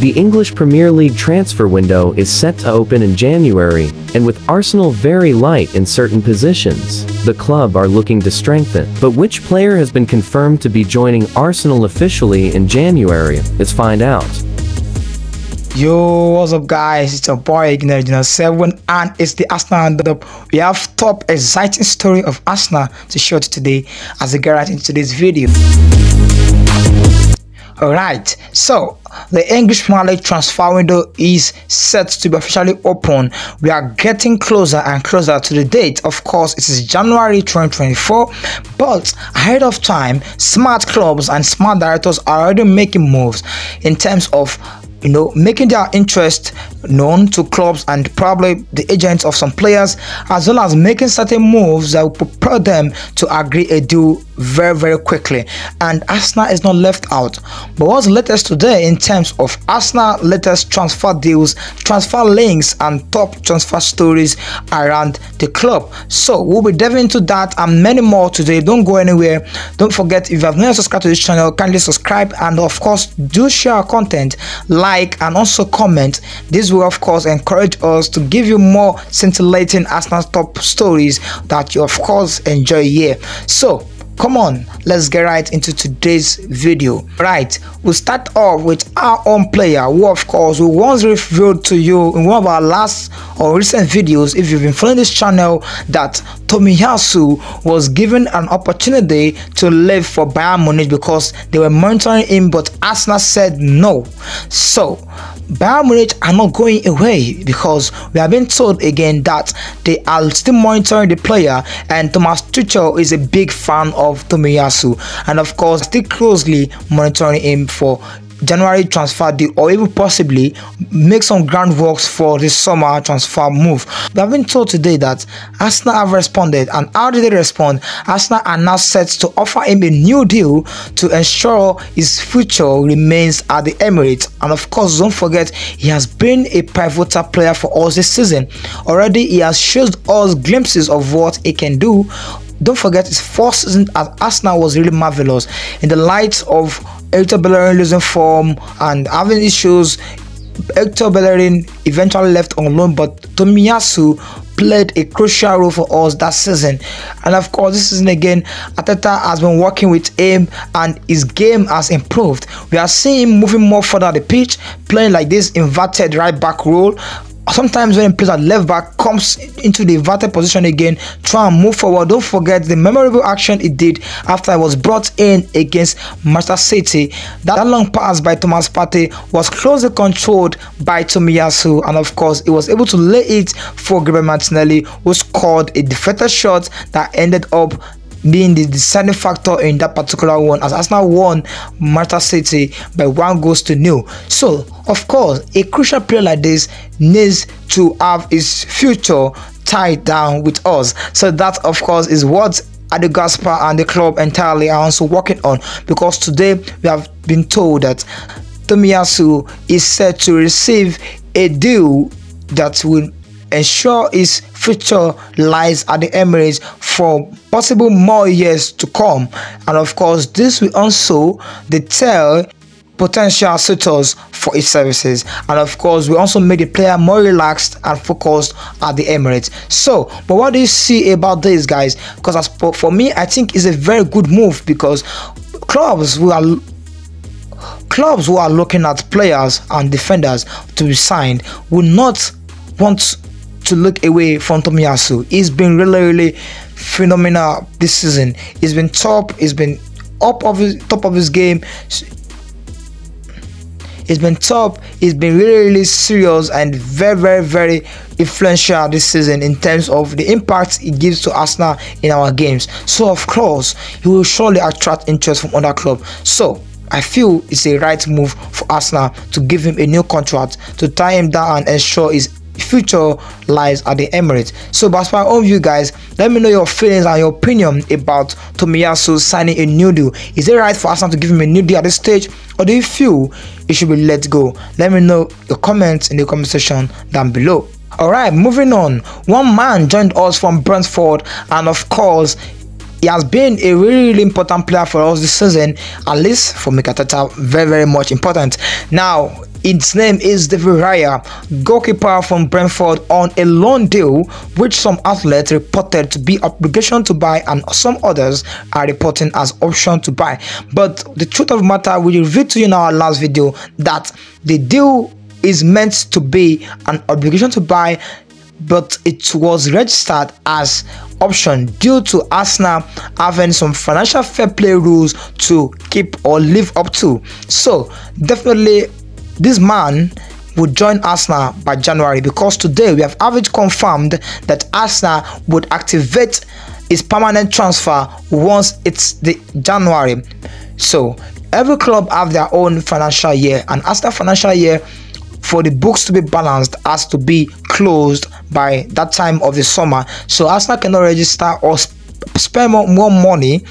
The English Premier League transfer window is set to open in January, and with Arsenal very light in certain positions, the club are looking to strengthen. But which player has been confirmed to be joining Arsenal officially in January? Let's find out. Yo, what's up guys, it's your boy NellyJr7 and it's the Arsenal Roundup. We have top exciting story of Arsenal to show you today as we get right into this video. Alright, so the English Premier League transfer window is set to be officially open. We are getting closer and closer to the date. Of course, it is January 2024, but ahead of time, smart clubs and smart directors are already making moves in terms of making their interest known to clubs and probably the agents of some players, as well as making certain moves that will prepare them to agree a deal very quickly. And Arsenal is not left out. But what's the latest today in terms of Arsenal latest transfer deals, transfer links and top transfer stories around the club? So we'll be diving into that and many more today. Don't go anywhere. Don't forget, if you have not subscribed to this channel, kindly subscribe, and of course do share our content, like and also comment. This will of course encourage us to give you more scintillating Arsenal top stories that you of course enjoy here. So come on, let's get right into today's video. Right, we'll start off with our own player who of course we once revealed to you in one of our last or recent videos, if you've been following this channel, that Tomiyasu was given an opportunity to leave for Bayern Munich because they were monitoring him, but Arsenal said no. So Bayern Munich are not going away because we have been told again that they are still monitoring the player, and Thomas Tuchel is a big fan of Tomiyasu and of course still closely monitoring him for January transfer deal, or even possibly make some groundworks for this summer transfer move. We have been told today that Arsenal have responded, and how did they respond? Arsenal are now set to offer him a new deal to ensure his future remains at the Emirates. And of course, don't forget, he has been a pivotal player for us this season. Already he has showed us glimpses of what he can do. Don't forget, his first season at Arsenal was really marvelous. In the light of Hector Bellerin losing form and having issues, Hector Bellerin eventually left on loan, but Tomiyasu played a crucial role for us that season. And of course, this season again, Arteta has been working with him and his game has improved. We are seeing him moving more further the pitch, playing like this inverted right back role. Sometimes when he plays at left back, comes into the inverted position again, try and move forward. Don't forget the memorable action he did after he was brought in against Manchester City. That long pass by Thomas Partey was closely controlled by Tomiyasu, and of course he was able to lay it for Gabriel Martinelli, who scored a deflected shot that ended up being the deciding factor in that particular one, as Arsenal won Manchester City by 1-0. So of course a crucial player like this needs to have his future tied down with us. So that of course is what Adi Gaspar and the club entirely are also working on, because today we have been told that Tomiyasu is set to receive a deal that will ensure his future lies at the Emirates for possible more years to come. And of course this will also deter potential suitors for his services, and of course we also make the player more relaxed and focused at the Emirates. So but what do you see about this, guys? Because as for me, I think it's a very good move, because clubs who are looking at players and defenders to be signed will not want to look away from Tomiyasu. He's been really phenomenal this season. He's been top. He's been top of his game. He's been top. He's been really serious and very influential this season in terms of the impact he gives to Arsenal in our games. So of course he will surely attract interest from other clubs. So I feel it's a right move for Arsenal to give him a new contract, to tie him down and ensure his future lies at the Emirates. So as my own view, guys, let me know your feelings and your opinion about Tomiyasu signing a new deal. Is it right for Arsenal to give him a new deal at this stage, or do you feel it should be let go? Let me know your comments in the comment section down below. Alright, moving on. One man joined us from Brentford, and of course he has been a really important player for us this season, at least for Mikel Arteta, very much important. Now Its name is David Raya, goalkeeper from Brentford, on a loan deal, which some outlets reported to be obligation to buy and some others are reporting as option to buy. But the truth of the matter, we revealed to you in our last video that the deal is meant to be an obligation to buy, but it was registered as option due to Arsenal having some financial fair play rules to keep or live up to. So definitely this man would join Arsenal by January, because today we have it confirmed that Arsenal would activate his permanent transfer once it's the January. So every club have their own financial year, and Arsenal financial year, for the books to be balanced, has to be closed by that time of the summer. So Arsenal cannot register or spend more money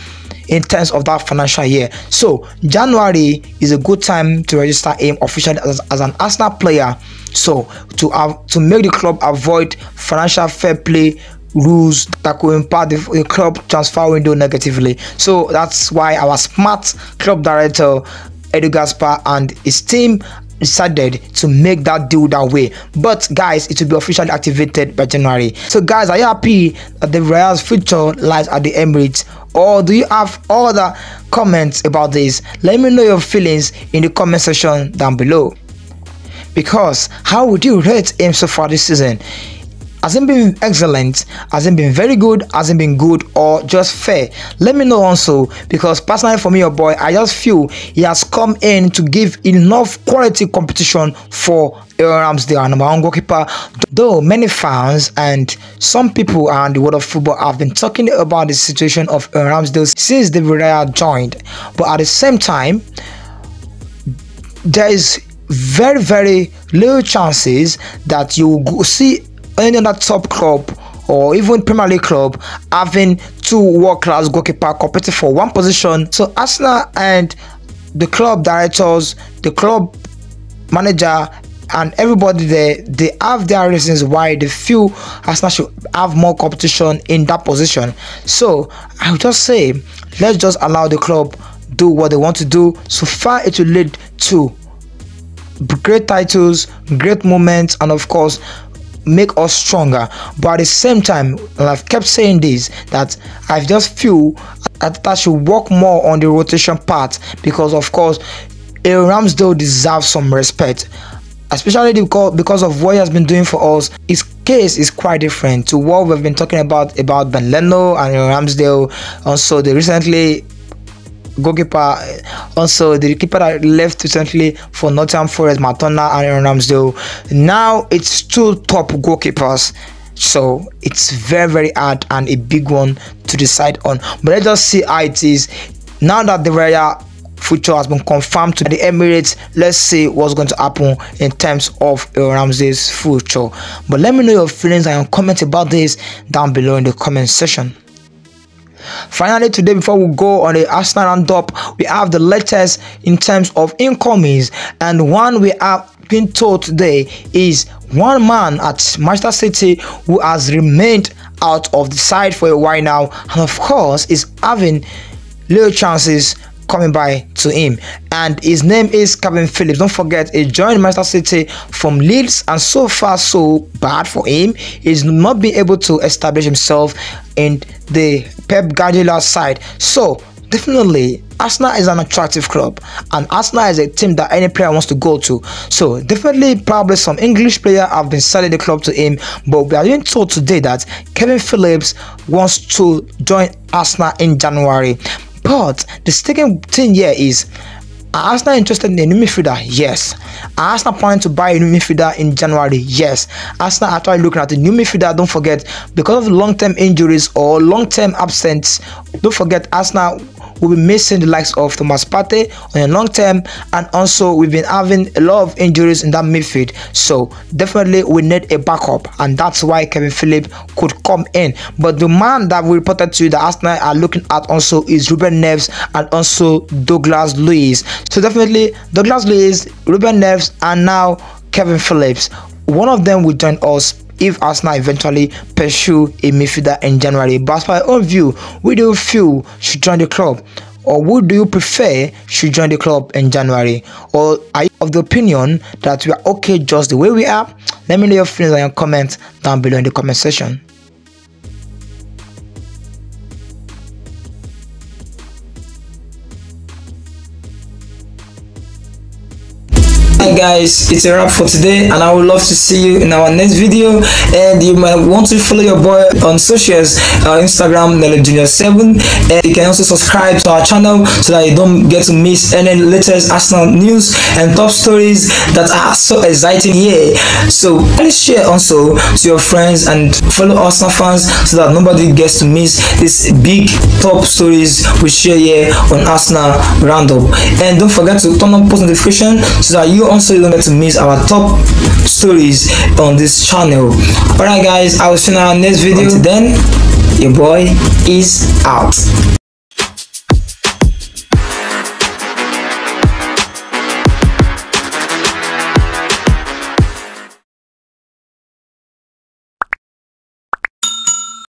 in terms of that financial year. So January is a good time to register him officially as an Arsenal player, so to make the club avoid financial fair play rules that could impact the club transfer window negatively. So that's why our smart club director Edu Gaspar and his team decided to make that deal that way. But guys, it will be officially activated by January. So guys, are you happy that the Raya's future lies at the Emirates, or do you have other comments about this? Let me know your feelings in the comment section down below. Because how would you rate him so far this season? Has it been excellent? Has it been very good? Has it been good or just fair? Let me know also, because personally for me, your boy, I just feel he has come in to give enough quality competition for Ramsdale, our number one goalkeeper. Though many fans and some people around the world of football have been talking about the situation of Ramsdale since the Raya joined, but at the same time, there is very little chances that you will see any other top club or even Premier League club having two world-class goalkeepers competing for one position. So Arsenal and the club directors, the club manager, and everybody there, they have their reasons why they feel Arsenal should have more competition in that position. So I would just say, let's just allow the club do what they want to do. So far it will lead to great titles, great moments, and of course make us stronger. But at the same time, and I've kept saying this, that I just feel that I should work more on the rotation part, because of course Ramsdale deserves some respect, especially because of what he has been doing for us. His case is quite different to what we've been talking about Ben Leno and Ramsdale. Also the recently goalkeeper, also the keeper that left recently for Nottingham Forest, Matona and Ramsdale. Now it's two top goalkeepers, so it's very hard and a big one to decide on. But let's just see how it is now that the Raya future has been confirmed to the Emirates. Let's see what's going to happen in terms of Ramsdale's future. But let me know your feelings and your comments about this down below in the comment section. Finally, today, before we go on the Arsenal Roundup, we have the latest in terms of incomings, and one we have been told today is one man at Manchester City who has remained out of the side for a while now, and of course is having little chances coming by to him, and his name is Kalvin Phillips. Don't forget, he joined Manchester City from Leeds, and so far so bad for him. He's not been able to establish himself in the Pep Guardiola side. So definitely Arsenal is an attractive club, and Arsenal is a team that any player wants to go to. So definitely probably some English player have been selling the club to him, but we are being told today that Kalvin Phillips wants to join Arsenal in January. But the sticking thing here is, are Arsenal interested in a new midfielder? Yes. Are Arsenal planning to buy a new midfielder in January? Yes. Arsenal are actually looking at a new midfielder. Don't forget, because of long-term injuries or long-term absence, don't forget Arsenal will be missing the likes of Thomas Partey on a long term, and also we've been having a lot of injuries in that midfield. So definitely we need a backup, and that's why Kalvin Phillips could come in. But the man that we reported to you that Arsenal are looking at also is Ruben Neves and also Douglas Luiz. So definitely Douglas Luiz, Ruben Neves, and now Kalvin Phillips. One of them will join us if Arsenal eventually pursue a midfielder in January. But as per my own view, we do feel should join the club. or who do you prefer should join the club in January? Or are you of the opinion that we are okay just the way we are? Let me know your feelings and your comments down below in the comment section. Hi guys, it's a wrap for today, and I would love to see you in our next video. And you might want to follow your boy on socials, Instagram NellyJr7, and you can also subscribe to our channel so that you don't get to miss any latest Arsenal news and top stories that are so exciting here. So please share also to your friends and fellow Arsenal fans so that nobody gets to miss these big top stories we share here on Arsenal Roundup. And don't forget to turn on post notification so that you also don't get to miss our top stories on this channel. Alright guys, I will see you in our next video. Until then, your boy is out.